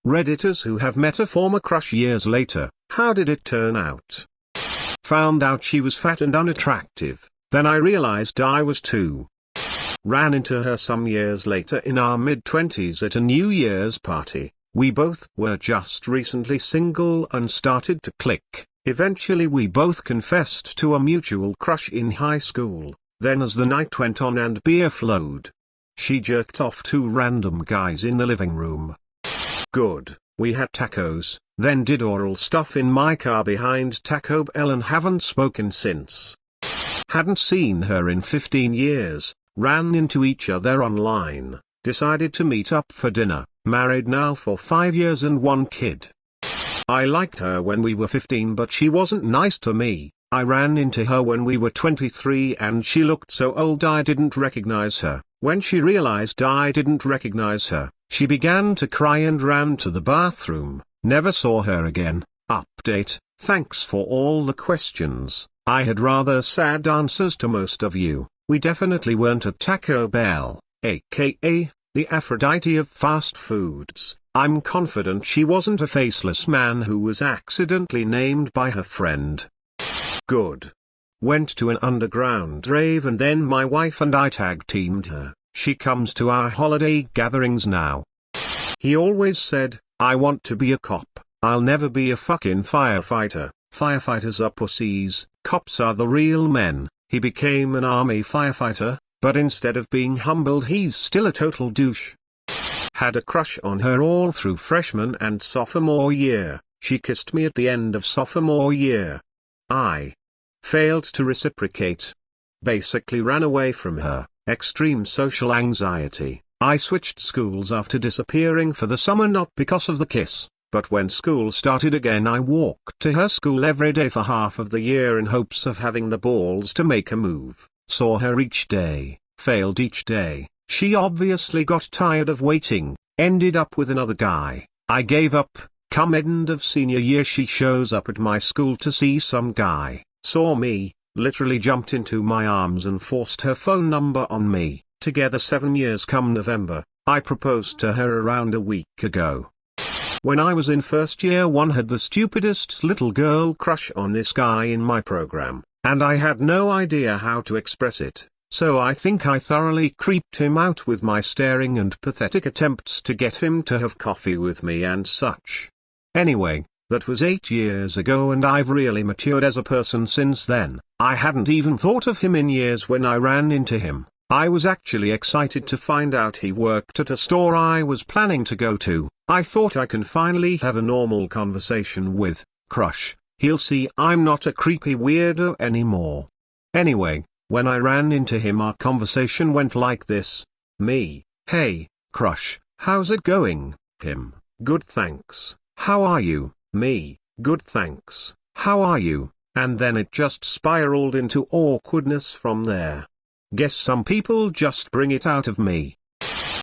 Redditors who have met a former crush years later, how did it turn out? Found out she was fat and unattractive, then I realized I was too. Ran into her some years later in our mid-20s at a New Year's party. We both were just recently single and started to click. Eventually we both confessed to a mutual crush in high school. Then as the night went on and beer flowed, she jerked off two random guys in the living room. Good. We had tacos, then did oral stuff in my car behind Taco Bell and haven't spoken since. Hadn't seen her in 15 years, ran into each other online, decided to meet up for dinner, married now for 5 years and 1 kid. I liked her when we were 15 but she wasn't nice to me. I ran into her when we were 23 and she looked so old I didn't recognize her. When she realized I didn't recognize her, she began to cry and ran to the bathroom. Never saw her again. Update: thanks for all the questions. I had rather sad answers to most of you. We definitely weren't at Taco Bell, aka the Aphrodite of fast foods. I'm confident she wasn't a faceless man who was accidentally named by her friend. Good. Went to an underground rave and then my wife and I tag-teamed her. She comes to our holiday gatherings now. He always said, I want to be a cop. I'll never be a fucking firefighter. Firefighters are pussies, cops are the real men. He became an army firefighter, but instead of being humbled he's still a total douche. Had a crush on her all through freshman and sophomore year. She kissed me at the end of sophomore year. I failed to reciprocate. Basically ran away from her. Extreme social anxiety. I switched schools after disappearing for the summer not because of the kiss, but when school started again I walked to her school every day for half of the year in hopes of having the balls to make a move. Saw her each day, failed each day. She obviously got tired of waiting, ended up with another guy. I gave up. Come end of senior year she shows up at my school to see some guy, saw me, literally jumped into my arms and forced her phone number on me. Together 7 years come November. I proposed to her around a week ago. When I was in first year 1 had the stupidest little girl crush on this guy in my program, and I had no idea how to express it. So I think I thoroughly creeped him out with my staring and pathetic attempts to get him to have coffee with me and such. Anyway, that was 8 years ago and I've really matured as a person since then. I hadn't even thought of him in years when I ran into him. I was actually excited to find out he worked at a store I was planning to go to. I thought I can finally have a normal conversation with crush. He'll see I'm not a creepy weirdo anymore. Anyway, when I ran into him our conversation went like this. Me: hey, crush, how's it going? Him: good thanks. How are you? Me: good thanks. How are you? And then it just spiraled into awkwardness from there. Guess some people just bring it out of me.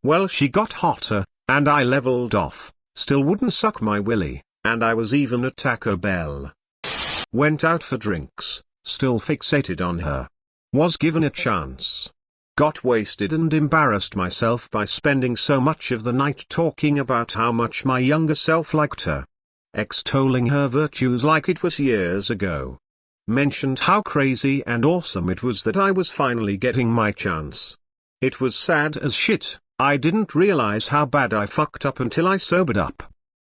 Well, she got hotter, and I leveled off. Still wouldn't suck my willy, and I was even at Taco Bell. Went out for drinks, still fixated on her. Was given a chance. Got wasted and embarrassed myself by spending so much of the night talking about how much my younger self liked her. Extolling her virtues like it was years ago. Mentioned how crazy and awesome it was that I was finally getting my chance. It was sad as shit. I didn't realize how bad I fucked up until I sobered up.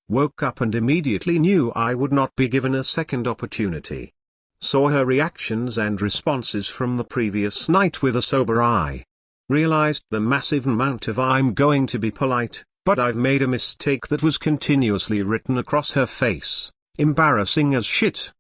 Woke up and immediately knew I would not be given a second opportunity. Saw her reactions and responses from the previous night with a sober eye. Realized the massive amount of I'm going to be polite, but I've made a mistake that was continuously written across her face. Embarrassing as shit.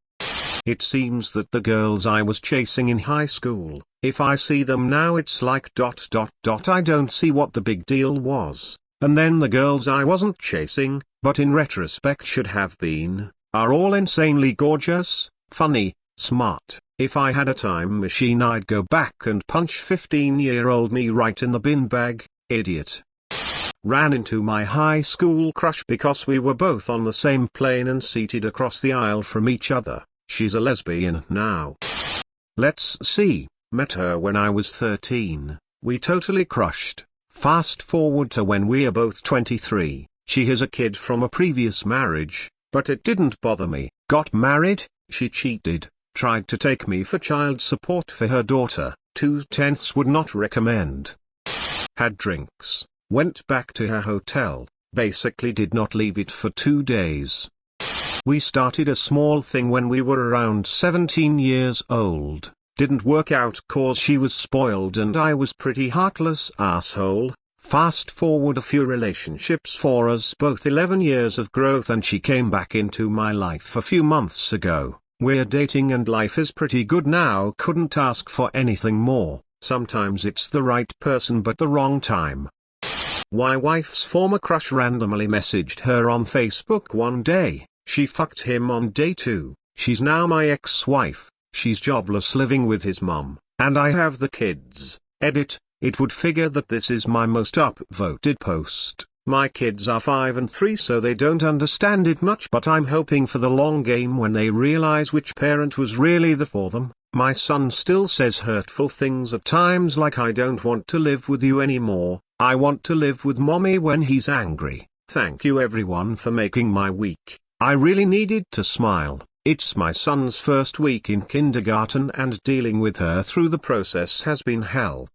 It seems that the girls I was chasing in high school, if I see them now it's like ... I don't see what the big deal was. And then the girls I wasn't chasing, but in retrospect should have been, are all insanely gorgeous, funny, smart. If I had a time machine I'd go back and punch 15-year-old me right in the bin bag, idiot. Ran into my high school crush because we were both on the same plane and seated across the aisle from each other. She's a lesbian now. Let's see, met her when I was 13, we totally crushed. Fast forward to when we're both 23, She has a kid from a previous marriage, but it didn't bother me. Got married, she cheated, tried to take me for child support for her daughter, 2/10 would not recommend. Had drinks, went back to her hotel, basically did not leave it for 2 days. We started a small thing when we were around 17 years old, didn't work out cause she was spoiled and I was pretty heartless asshole. Fast forward a few relationships for us both, 11 years of growth, and she came back into my life a few months ago. We're dating and life is pretty good now, couldn't ask for anything more. Sometimes it's the right person but the wrong time. My wife's former crush randomly messaged her on Facebook one day. She fucked him on day 2. She's now my ex-wife. She's jobless living with his mom, and I have the kids. Edit. It would figure that this is my most upvoted post. My kids are 5 and 3 so they don't understand it much, but I'm hoping for the long game when they realize which parent was really the for them. My son still says hurtful things at times like I don't want to live with you anymore, I want to live with mommy when he's angry. Thank you everyone for making my week. I really needed to smile. It's my son's first week in kindergarten and dealing with her through the process has been hell.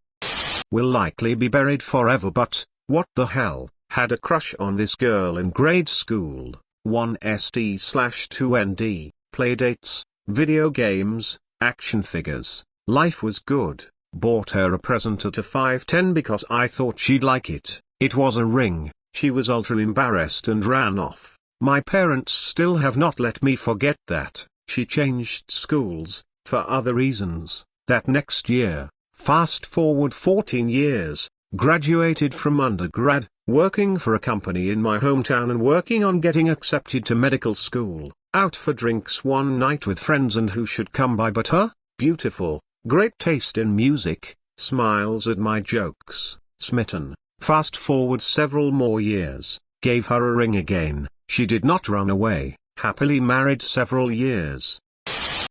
Will likely be buried forever, but, what the hell, had a crush on this girl in grade school, 1SD/2ND, playdates, video games, action figures, life was good, bought her a present at a 510 because I thought she'd like it, it was a ring, she was ultra embarrassed and ran off. My parents still have not let me forget that. She changed schools, for other reasons, that next year. Fast forward 14 years, graduated from undergrad, working for a company in my hometown and working on getting accepted to medical school, out for drinks one night with friends and who should come by but her, beautiful, great taste in music, smiles at my jokes, smitten. Fast forward several more years, gave her a ring again, she did not run away, happily married several years.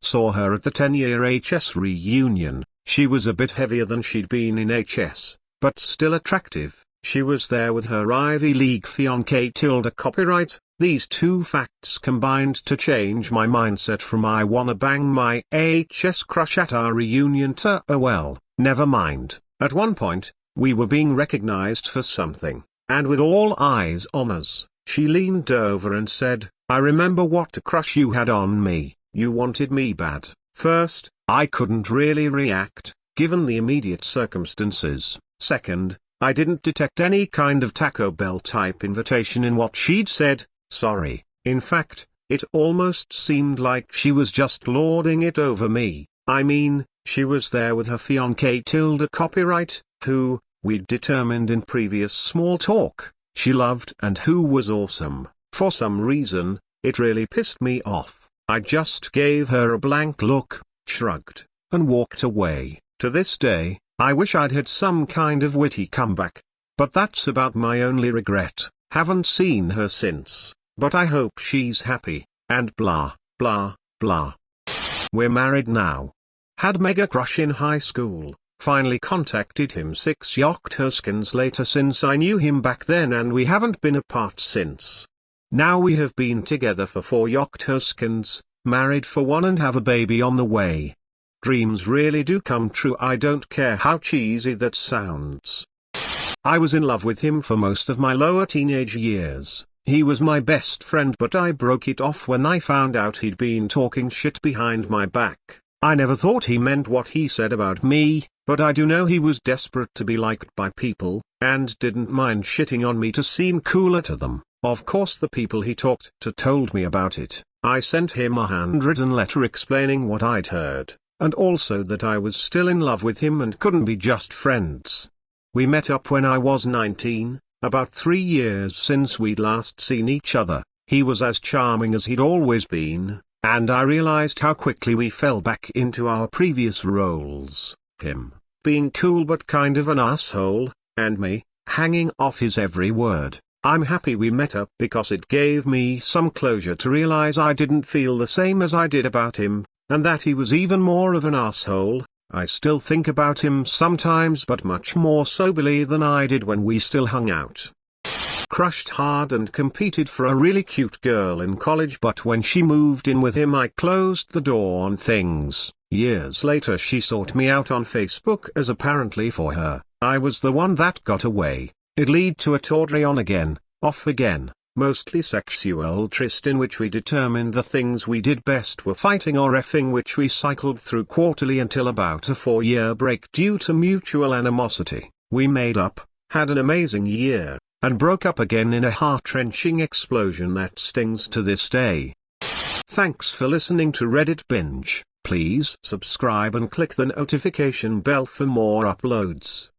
Saw her at the 10-year HS reunion. She was a bit heavier than she'd been in HS, but still attractive. She was there with her Ivy League fiancé tilde copyright. These two facts combined to change my mindset from I wanna bang my HS crush at our reunion to oh well, never mind. At one point, we were being recognized for something, and with all eyes on us, she leaned over and said, I remember what a crush you had on me, you wanted me bad. First, I couldn't really react, given the immediate circumstances. Second, I didn't detect any kind of Taco Bell type invitation in what she'd said, sorry. In fact, it almost seemed like she was just lording it over me. I mean, she was there with her fiancé tilde copyright, who, we'd determined in previous small talk, she loved and who was awesome. For some reason, it really pissed me off. I just gave her a blank look, shrugged, and walked away. To this day, I wish I'd had some kind of witty comeback. But that's about my only regret. Haven't seen her since, but I hope she's happy, and blah, blah, blah. We're married now. Had mega crush in high school, finally contacted him 6 Yoktoskins later since I knew him back then and we haven't been apart since. Now we have been together for 4 Yoktoskins, married for 1 and have a baby on the way. Dreams really do come true, I don't care how cheesy that sounds. I was in love with him for most of my lower teenage years. He was my best friend but I broke it off when I found out he'd been talking shit behind my back. I never thought he meant what he said about me, but I do know he was desperate to be liked by people, and didn't mind shitting on me to seem cooler to them. Of course the people he talked to told me about it. I sent him a handwritten letter explaining what I'd heard, and also that I was still in love with him and couldn't be just friends. We met up when I was 19, about 3 years since we'd last seen each other. He was as charming as he'd always been, and I realized how quickly we fell back into our previous roles. Him, being cool but kind of an asshole, and me, hanging off his every word. I'm happy we met up because it gave me some closure to realize I didn't feel the same as I did about him, and that he was even more of an asshole. I still think about him sometimes but much more soberly than I did when we still hung out. crushed hard and competed for a really cute girl in college, but when she moved in with him I closed the door on things. Years later she sought me out on Facebook, as apparently for her, I was the one that got away. It led to a tawdry on again, off again, mostly sexual tryst in which we determined the things we did best were fighting or effing, which we cycled through quarterly until about a 4-year break due to mutual animosity. We made up, had an amazing year, and broke up again in a heart-wrenching explosion that stings to this day. Thanks for listening to Reddit Binge. Please subscribe and click the notification bell for more uploads.